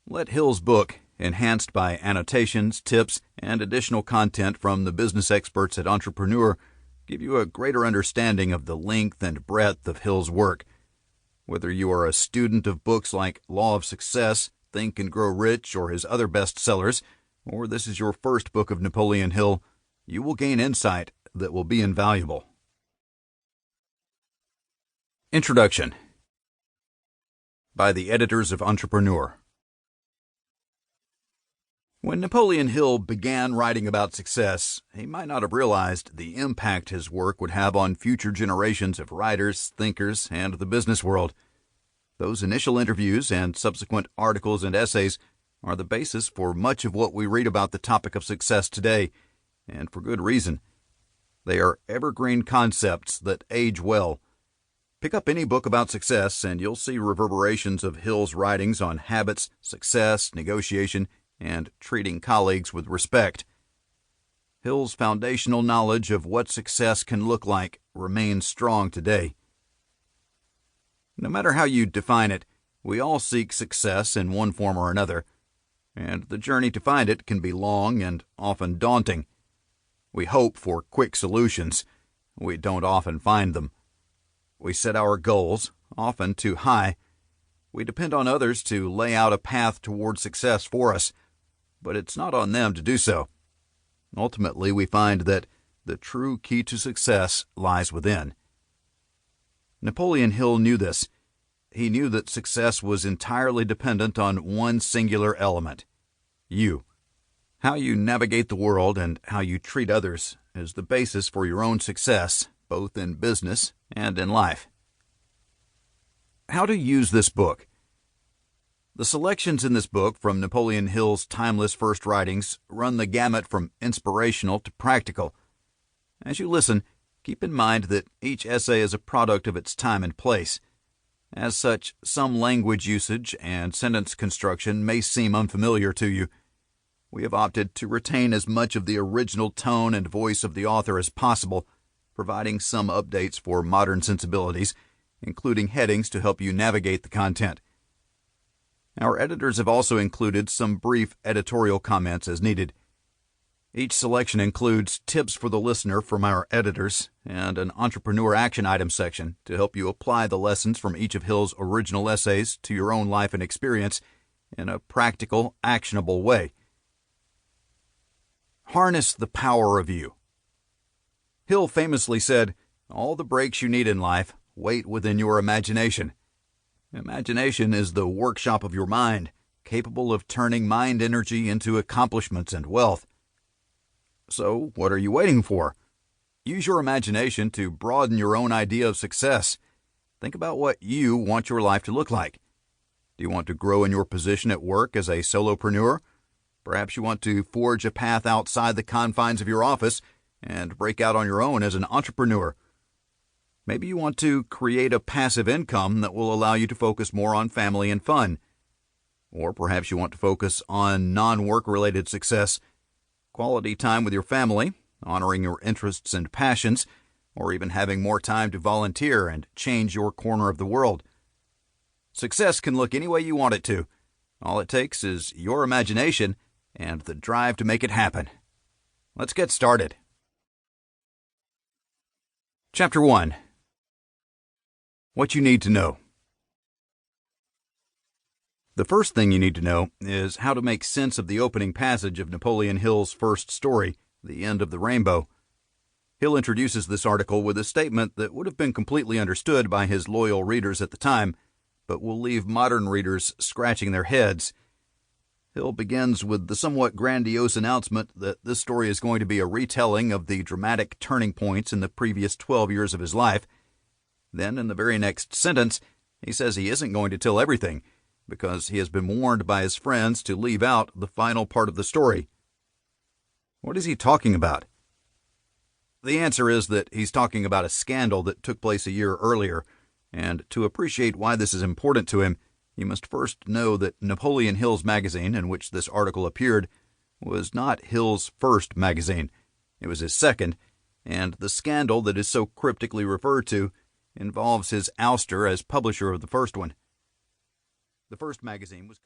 Let Hill's book, enhanced by annotations, tips, and additional content from the business experts at Entrepreneur, give you a greater understanding of the length and breadth of Hill's work. Whether you are a student of books like Law of Success, Think and Grow Rich, or his other bestsellers, or this is your first book of Napoleon Hill, you will gain insight that will be invaluable. Introduction by the editors of Entrepreneur. When Napoleon Hill began writing about success, he might not have realized the impact his work would have on future generations of writers, thinkers, and the business world. Those initial interviews and subsequent articles and essays are the basis for much of what we read about the topic of success today, and for good reason. They are evergreen concepts that age well. Pick up any book about success, and you'll see reverberations of Hill's writings on habits, success, negotiation, and treating colleagues with respect. Hill's foundational knowledge of what success can look like remains strong today. No matter how you define it, we all seek success in one form or another, and the journey to find it can be long and often daunting. We hope for quick solutions. We don't often find them. We set our goals, often too high. We depend on others to lay out a path toward success for us, but it's not on them to do so. Ultimately, we find that the true key to success lies within. Napoleon Hill knew this. He knew that success was entirely dependent on one singular element: you. How you navigate the world and how you treat others is the basis for your own success, both in business and in life. How to use this book. The selections in this book from Napoleon Hill's timeless first writings run the gamut from inspirational to practical. As you listen, keep in mind that each essay is a product of its time and place. As such, some language usage and sentence construction may seem unfamiliar to you. We have opted to retain as much of the original tone and voice of the author as possible, providing some updates for modern sensibilities, including headings to help you navigate the content. Our editors have also included some brief editorial comments as needed. Each selection includes tips for the listener from our editors and an Entrepreneur Action Item section to help you apply the lessons from each of Hill's original essays to your own life and experience in a practical, actionable way. Harness the power of you. Hill famously said, "All the breaks you need in life wait within your imagination." Imagination is the workshop of your mind, capable of turning mind energy into accomplishments and wealth. So, what are you waiting for? Use your imagination to broaden your own idea of success. Think about what you want your life to look like. Do you want to grow in your position at work as a solopreneur? Perhaps you want to forge a path outside the confines of your office and break out on your own as an entrepreneur. Maybe you want to create a passive income that will allow you to focus more on family and fun. Or perhaps you want to focus on non-work-related success, quality time with your family, honoring your interests and passions, or even having more time to volunteer and change your corner of the world. Success can look any way you want it to. All it takes is your imagination and the drive to make it happen. Let's get started. Chapter 1. What you need to know. The first thing you need to know is how to make sense of the opening passage of Napoleon Hill's first story, The End of the Rainbow. Hill introduces this article with a statement that would have been completely understood by his loyal readers at the time, but will leave modern readers scratching their heads. Hill begins with the somewhat grandiose announcement that this story is going to be a retelling of the dramatic turning points in the previous 12 years of his life. Then, in the very next sentence, he says he isn't going to tell everything, because he has been warned by his friends to leave out the final part of the story. What is he talking about? The answer is that he's talking about a scandal that took place a year earlier, and to appreciate why this is important to him, you must first know that Napoleon Hill's magazine, in which this article appeared, was not Hill's first magazine. It was his second, and the scandal that is so cryptically referred to involves his ouster as publisher of the first one. The first magazine was called